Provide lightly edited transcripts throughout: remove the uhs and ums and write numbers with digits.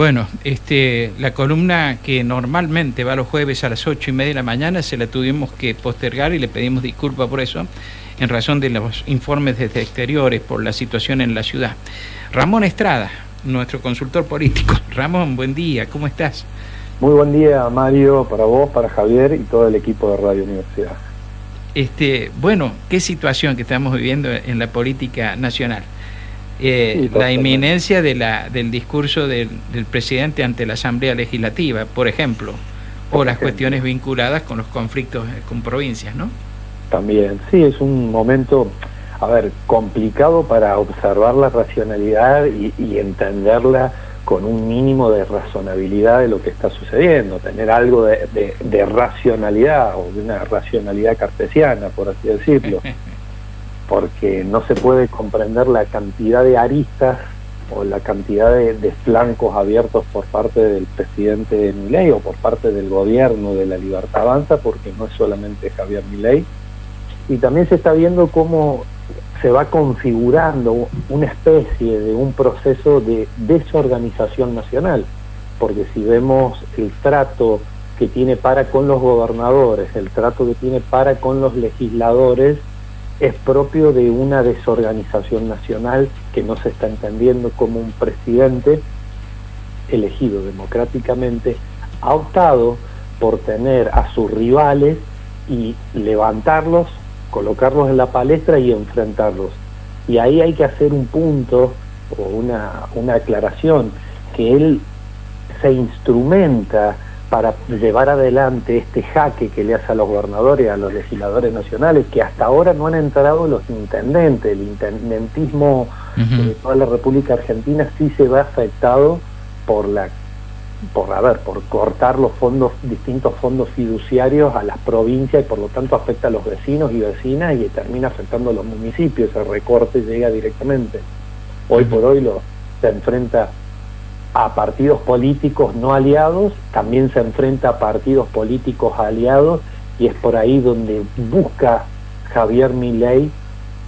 Bueno, la columna que normalmente va los jueves a las 8:30 de la mañana se la tuvimos que postergar y le pedimos disculpas por eso, en razón de los informes desde exteriores por la situación en la ciudad. Ramón Estrada, nuestro consultor político. Ramón, buen día, ¿cómo estás? Muy buen día, Mario, para vos, para Javier y todo el equipo de Radio Universidad. Bueno, qué situación que estamos viviendo en la política nacional. La inminencia del discurso del presidente ante la Asamblea Legislativa, por ejemplo, o las cuestiones vinculadas con los conflictos con provincias, ¿no? También, sí, es un momento, complicado para observar la racionalidad y entenderla con un mínimo de razonabilidad de lo que está sucediendo, tener algo de racionalidad o de una racionalidad cartesiana, por así decirlo. Porque no se puede comprender la cantidad de aristas o la cantidad de flancos abiertos por parte del presidente Milei o por parte del gobierno de La Libertad Avanza, porque no es solamente Javier Milei. Y también se está viendo cómo se va configurando una especie de un proceso de desorganización nacional, porque si vemos el trato que tiene para con los gobernadores, el trato que tiene para con los legisladores, es propio de una desorganización nacional que no se está entendiendo como un presidente elegido democráticamente ha optado por tener a sus rivales y levantarlos, colocarlos en la palestra y enfrentarlos. Y ahí hay que hacer un punto o una aclaración, que él se instrumenta para llevar adelante este jaque que le hace a los gobernadores, a los legisladores nacionales, que hasta ahora no han entrado los intendentes. El intendentismo de toda la República Argentina sí se ve afectado por cortar los distintos fondos fiduciarios a las provincias, y por lo tanto afecta a los vecinos y vecinas y termina afectando a los municipios. El recorte llega directamente. Hoy por hoy se enfrenta a partidos políticos no aliados, también se enfrenta a partidos políticos aliados, y es por ahí donde busca Javier Milei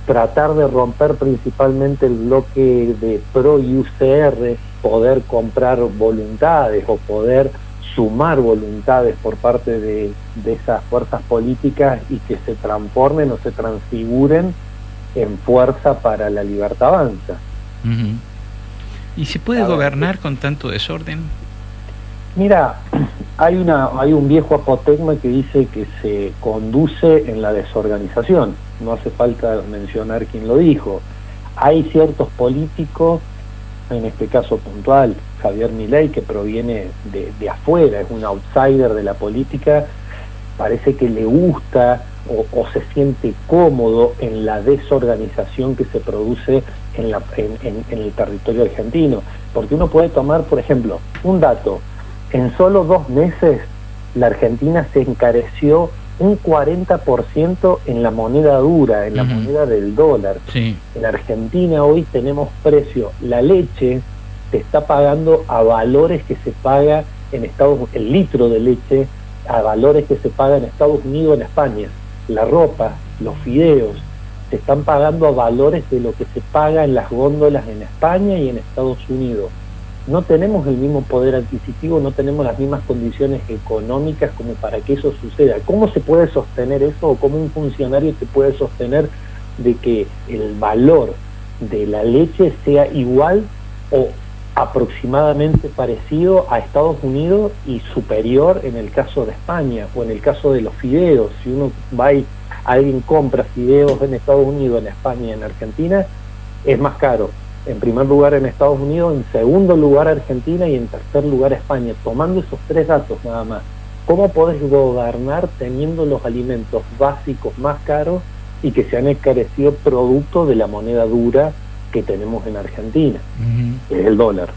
tratar de romper principalmente el bloque de PRO y UCR, poder comprar voluntades o poder sumar voluntades por parte de esas fuerzas políticas y que se transformen o se transfiguren en fuerza para La Libertad Avanza. ¿Y se puede gobernar con tanto desorden? Mira, hay un viejo apotegma que dice que se conduce en la desorganización. No hace falta mencionar quién lo dijo. Hay ciertos políticos, en este caso puntual, Javier Milei, que proviene de afuera, es un outsider de la política, parece que le gusta o se siente cómodo en la desorganización que se produce en el territorio argentino. Porque uno puede tomar, por ejemplo, un dato: en solo 2 meses la Argentina se encareció un 40% en la moneda dura, en la moneda del dólar. Sí. En Argentina hoy tenemos precio, la leche se está pagando a valores que se paga en Estados Unidos, el litro de leche a valores que se paga en Estados Unidos, en España. La ropa, los fideos, se están pagando a valores de lo que se paga en las góndolas en España y en Estados Unidos. No tenemos el mismo poder adquisitivo, no tenemos las mismas condiciones económicas como para que eso suceda. ¿Cómo se puede sostener eso, o cómo un funcionario se puede sostener de que el valor de la leche sea igual o aproximadamente parecido a Estados Unidos y superior en el caso de España, o en el caso de los fideos? Si uno va y alguien compra fideos en Estados Unidos, en España y en Argentina, es más caro. En primer lugar en Estados Unidos, en segundo lugar Argentina y en tercer lugar España. Tomando esos 3 datos nada más, ¿cómo podés gobernar teniendo los alimentos básicos más caros y que se han encarecido producto de la moneda dura que tenemos en Argentina, que es el dólar?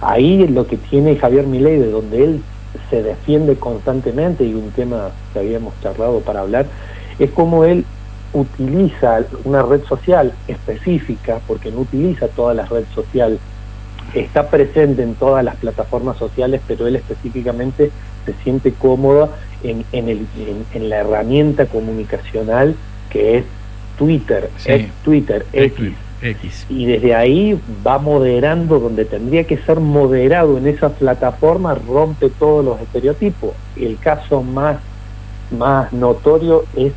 Ahí es lo que tiene Javier Milei, de donde él se defiende constantemente, y un tema que habíamos charlado para hablar, es como él utiliza una red social específica, porque no utiliza todas las redes sociales, está presente en todas las plataformas sociales, pero él específicamente se siente cómodo en la herramienta comunicacional que es Twitter, sí. Twitter, X, X. Y desde ahí va moderando, donde tendría que ser moderado en esa plataforma, rompe todos los estereotipos. El caso más notorio es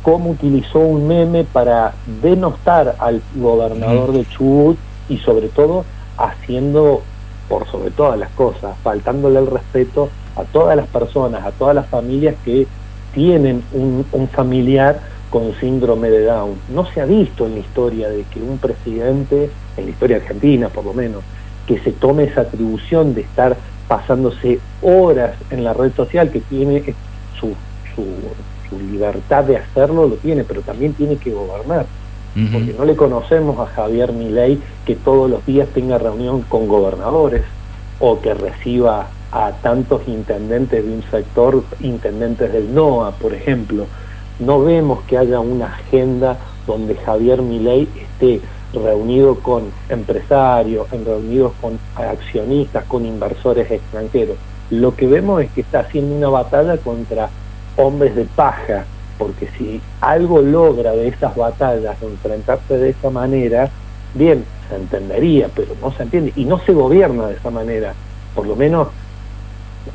cómo utilizó un meme para denostar al gobernador de Chubut, y sobre todo haciendo, por sobre todas las cosas, faltándole el respeto a todas las personas, a todas las familias que tienen un familiar con síndrome de Down. No se ha visto en la historia de que un presidente, en la historia argentina por lo menos, que se tome esa atribución de estar pasándose horas en la red social, que tiene su libertad de hacerlo, lo tiene, pero también tiene que gobernar. Porque no le conocemos a Javier Milei que todos los días tenga reunión con gobernadores, o que reciba a tantos intendentes de un sector, intendentes del NOA, por ejemplo. No vemos que haya una agenda donde Javier Milei esté reunido con empresarios, reunidos con accionistas, con inversores extranjeros. Lo que vemos es que está haciendo una batalla contra hombres de paja, porque si algo logra de esas batallas, enfrentarse de esa manera, bien, se entendería, pero no se entiende, y no se gobierna de esa manera. Por lo menos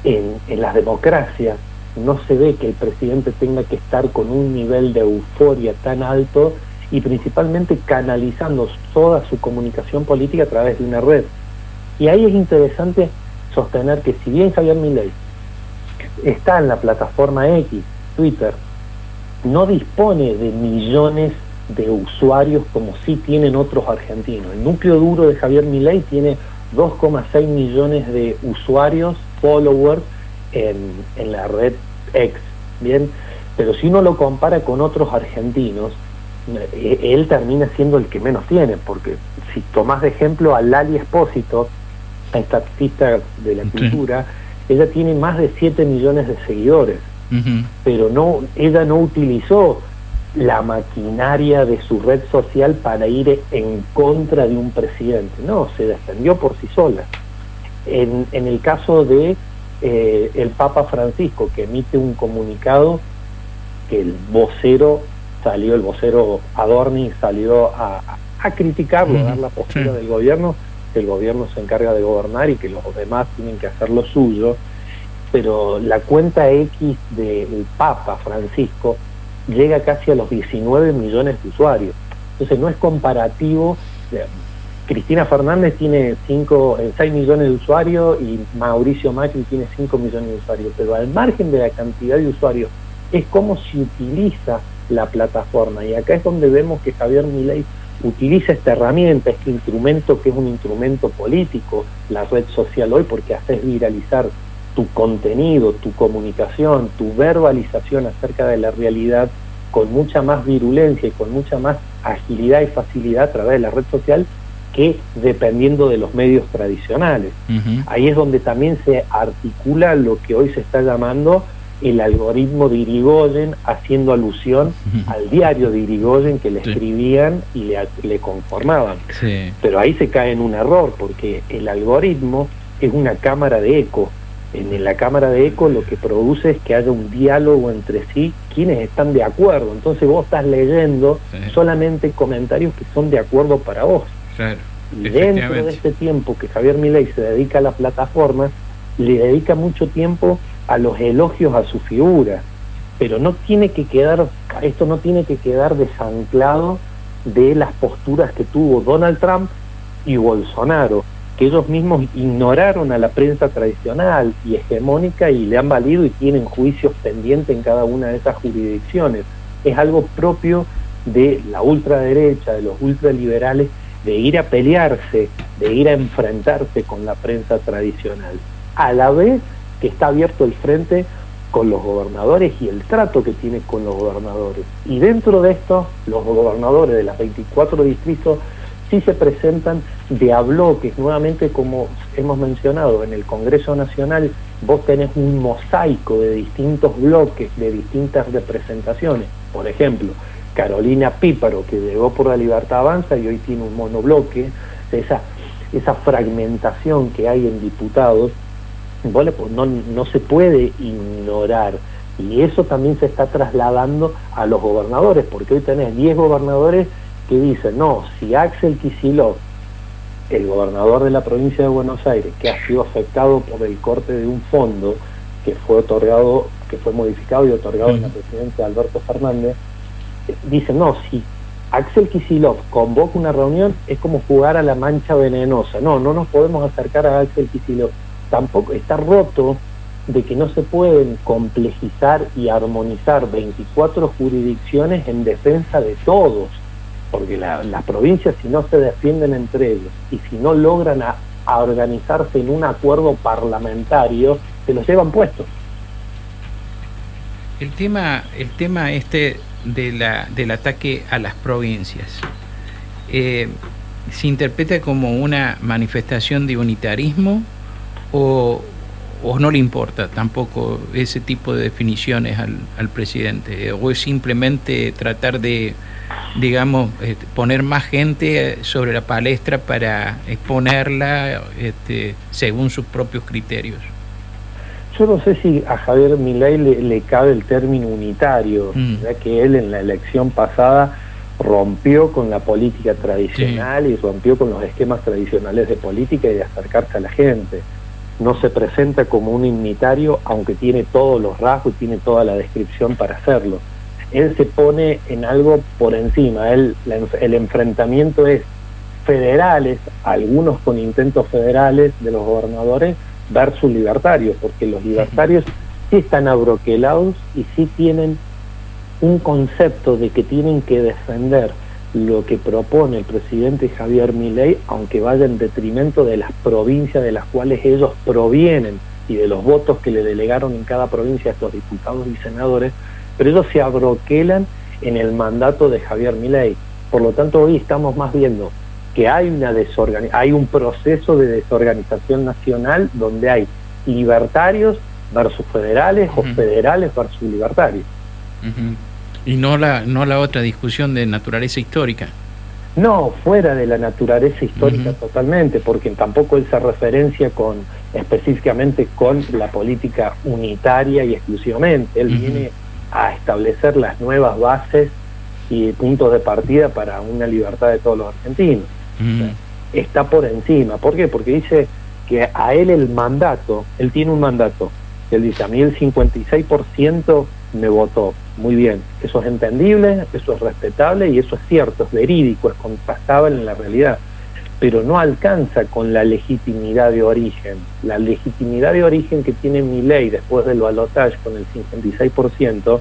en las democracias no se ve que el presidente tenga que estar con un nivel de euforia tan alto, y principalmente canalizando toda su comunicación política a través de una red. Y ahí es interesante sostener que si bien Javier Milei está en la plataforma X, Twitter, no dispone de millones de usuarios como sí tienen otros argentinos. El núcleo duro de Javier Milei tiene 2,6 millones de usuarios, followers, en la red X, ¿bien? Pero si uno lo compara con otros argentinos, él termina siendo el que menos tiene, porque si tomás de ejemplo a Lali Espósito, esta artista de la cultura, ella tiene más de 7 millones de seguidores, pero ella no utilizó la maquinaria de su red social para ir en contra de un presidente, no, se defendió por sí sola. En el caso de el Papa Francisco, que emite un comunicado, que el vocero Adorni salió a criticarlo, a dar la postura del gobierno, que el gobierno se encarga de gobernar y que los demás tienen que hacer lo suyo, pero la cuenta X del Papa Francisco llega casi a los 19 millones de usuarios. Entonces no es comparativo. Cristina Fernández tiene 6 millones de usuarios y Mauricio Macri tiene 5 millones de usuarios, pero al margen de la cantidad de usuarios es cómo se utiliza la plataforma, y acá es donde vemos que Javier Milei utiliza esta herramienta, este instrumento que es un instrumento político, la red social hoy, porque haces viralizar tu contenido, tu comunicación, tu verbalización acerca de la realidad con mucha más virulencia y con mucha más agilidad y facilidad a través de la red social que dependiendo de los medios tradicionales. Ahí es donde también se articula lo que hoy se está llamando el algoritmo de Irigoyen, haciendo alusión al diario de Irigoyen que le escribían y le conformaban. Pero ahí se cae en un error, porque el algoritmo es una cámara de eco. En la cámara de eco lo que produce es que haya un diálogo entre sí, quienes están de acuerdo. Entonces vos estás leyendo solamente comentarios que son de acuerdo para vos. Y dentro de este tiempo que Javier Milei se dedica a la plataforma, le dedica mucho tiempo a los elogios a su figura, pero esto no tiene que quedar desanclado de las posturas que tuvo Donald Trump y Bolsonaro, que ellos mismos ignoraron a la prensa tradicional y hegemónica y le han valido y tienen juicios pendientes en cada una de esas jurisdicciones. Es algo propio de la ultraderecha, de los ultraliberales, de ir a pelearse, de ir a enfrentarse con la prensa tradicional, a la vez que está abierto el frente con los gobernadores y el trato que tiene con los gobernadores. Y dentro de esto, los gobernadores de las 24 distritos sí se presentan de a bloques, nuevamente, como hemos mencionado, en el Congreso Nacional vos tenés un mosaico de distintos bloques, de distintas representaciones. Por ejemplo, Carolina Píparo, que llegó por La Libertad Avanza y hoy tiene un monobloque, esa fragmentación que hay en diputados, no se puede ignorar, y eso también se está trasladando a los gobernadores, porque hoy tenés 10 gobernadores que dice, no, si Axel Kicillof, el gobernador de la provincia de Buenos Aires, que ha sido afectado por el corte de un fondo que fue otorgado, que fue modificado y otorgado en la presidencia de Alberto Fernández, dice, no, si Axel Kicillof convoca una reunión es como jugar a la mancha venenosa, no nos podemos acercar a Axel Kicillof, tampoco está roto de que no se pueden complejizar y armonizar 24 jurisdicciones en defensa de todos, porque las provincias, si no se defienden entre ellos y si no logran a organizarse en un acuerdo parlamentario, se los llevan puestos. El tema este del ataque a las provincias se interpreta como una manifestación de unitarismo o no le importa tampoco ese tipo de definiciones al presidente, o es simplemente tratar de, digamos, poner más gente sobre la palestra para exponerla según sus propios criterios. Yo no sé si a Javier Milei le cabe el término unitario, ya que él en la elección pasada rompió con la política tradicional y rompió con los esquemas tradicionales de política y de acercarse a la gente. No se presenta como un unitario, aunque tiene todos los rasgos y tiene toda la descripción para hacerlo. Él se pone en algo por encima, el enfrentamiento es federales, algunos con intentos federales de los gobernadores, versus libertarios, porque los libertarios sí están abroquelados y sí tienen un concepto de que tienen que defender lo que propone el presidente Javier Milei, aunque vaya en detrimento de las provincias de las cuales ellos provienen y de los votos que le delegaron en cada provincia a estos diputados y senadores, pero ellos se abroquelan en el mandato de Javier Milei. Por lo tanto, hoy estamos más viendo que hay un proceso de desorganización nacional donde hay libertarios versus federales o federales versus libertarios. Y no la otra discusión de naturaleza histórica. No, fuera de la naturaleza histórica totalmente, porque tampoco él se referencia específicamente con la política unitaria y exclusivamente. Él viene a establecer las nuevas bases y puntos de partida para una libertad de todos los argentinos. O sea, está por encima. ¿Por qué? Porque dice que a él él tiene un mandato. Él dice, a mí el 56% me votó. Muy bien, eso es entendible, eso es respetable y eso es cierto, es verídico, es contrastable en la realidad, pero no alcanza con la legitimidad de origen. La legitimidad de origen que tiene Milei después del balotaje con el 56%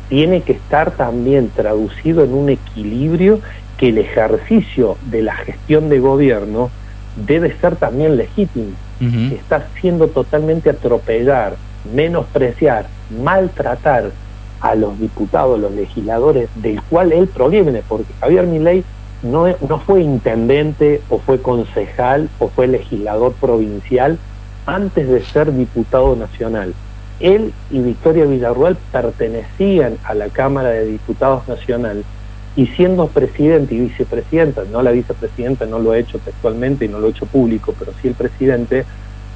tiene que estar también traducido en un equilibrio que el ejercicio de la gestión de gobierno debe ser también legítimo. Está haciendo totalmente atropellar, menospreciar, maltratar a los diputados, los legisladores del cual él proviene, porque Javier Milei no fue intendente o fue concejal o fue legislador provincial antes de ser diputado nacional. Él y Victoria Villarruel pertenecían a la Cámara de Diputados Nacional y siendo presidente y vicepresidenta, no la vicepresidenta, no lo he hecho textualmente y no lo he hecho público, pero sí el presidente,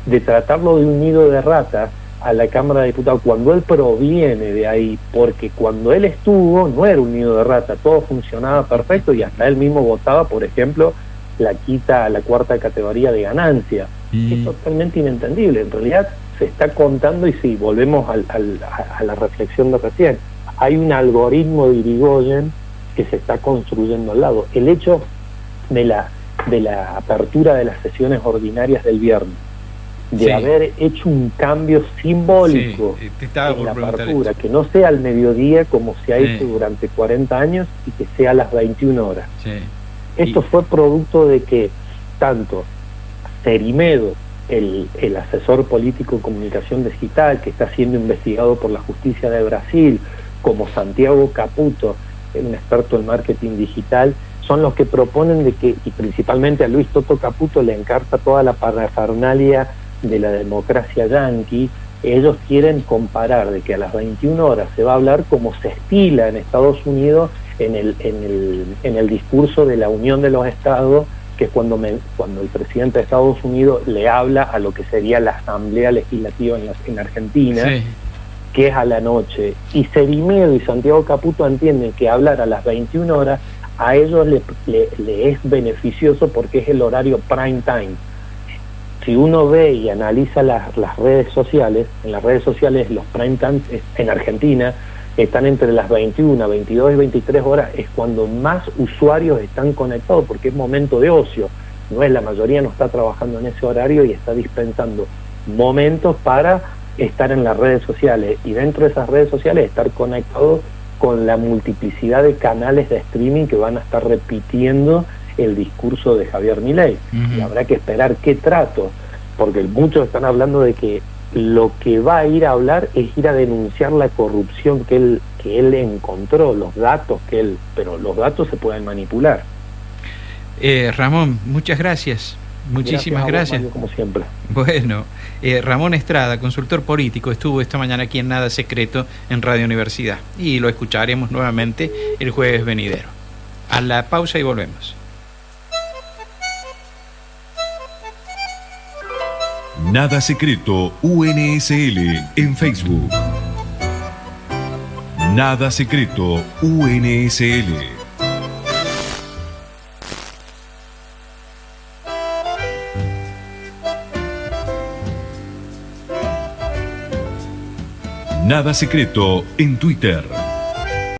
de tratarlo de un nido de ratas a la Cámara de Diputados, cuando él proviene de ahí, porque cuando él estuvo no era un nido de rata, todo funcionaba perfecto y hasta él mismo votaba, por ejemplo, la quita a la cuarta categoría de ganancia. Es totalmente inentendible. En realidad se está contando, y si volvemos a la reflexión de recién, hay un algoritmo de Irigoyen que se está construyendo al lado. El hecho de la apertura de las sesiones ordinarias del viernes, de haber hecho un cambio simbólico en la apertura, que no sea al mediodía como se ha hecho durante 40 años y que sea a las 21 horas. Esto fue producto de que tanto Cerimedo, el asesor político en comunicación digital que está siendo investigado por la justicia de Brasil, como Santiago Caputo, un experto en marketing digital, son los que proponen de que, y principalmente a Luis Toto Caputo le encarta toda la parafernalia de la democracia yanqui. Ellos quieren comparar de que a las 21 horas se va a hablar como se estila en Estados Unidos en el discurso de la Unión de los Estados, que es cuando el presidente de Estados Unidos le habla a lo que sería la Asamblea Legislativa en Argentina, que es a la noche. Y Cerimedo y Santiago Caputo entienden que hablar a las 21 horas a ellos le es beneficioso porque es el horario prime time. Si uno ve y analiza las redes sociales, en las redes sociales los prime time en Argentina están entre las 21, 22 y 23 horas, es cuando más usuarios están conectados porque es momento de ocio. No es, la mayoría no está trabajando en ese horario y está dispensando momentos para estar en las redes sociales, y dentro de esas redes sociales estar conectados con la multiplicidad de canales de streaming que van a estar repitiendo el discurso de Javier Milei. Y habrá que esperar qué trato, porque muchos están hablando de que lo que va a ir a hablar es ir a denunciar la corrupción que él encontró, los datos pero los datos se pueden manipular. Ramón, muchas gracias. Muchísimas gracias. Mario, como siempre. Bueno, Ramón Estrada, consultor político, estuvo esta mañana aquí en Nada Secreto en Radio Universidad, y lo escucharemos nuevamente el jueves venidero. A la pausa y volvemos. Nada Secreto UNSL en Facebook. Nada Secreto UNSL. Nada Secreto en Twitter.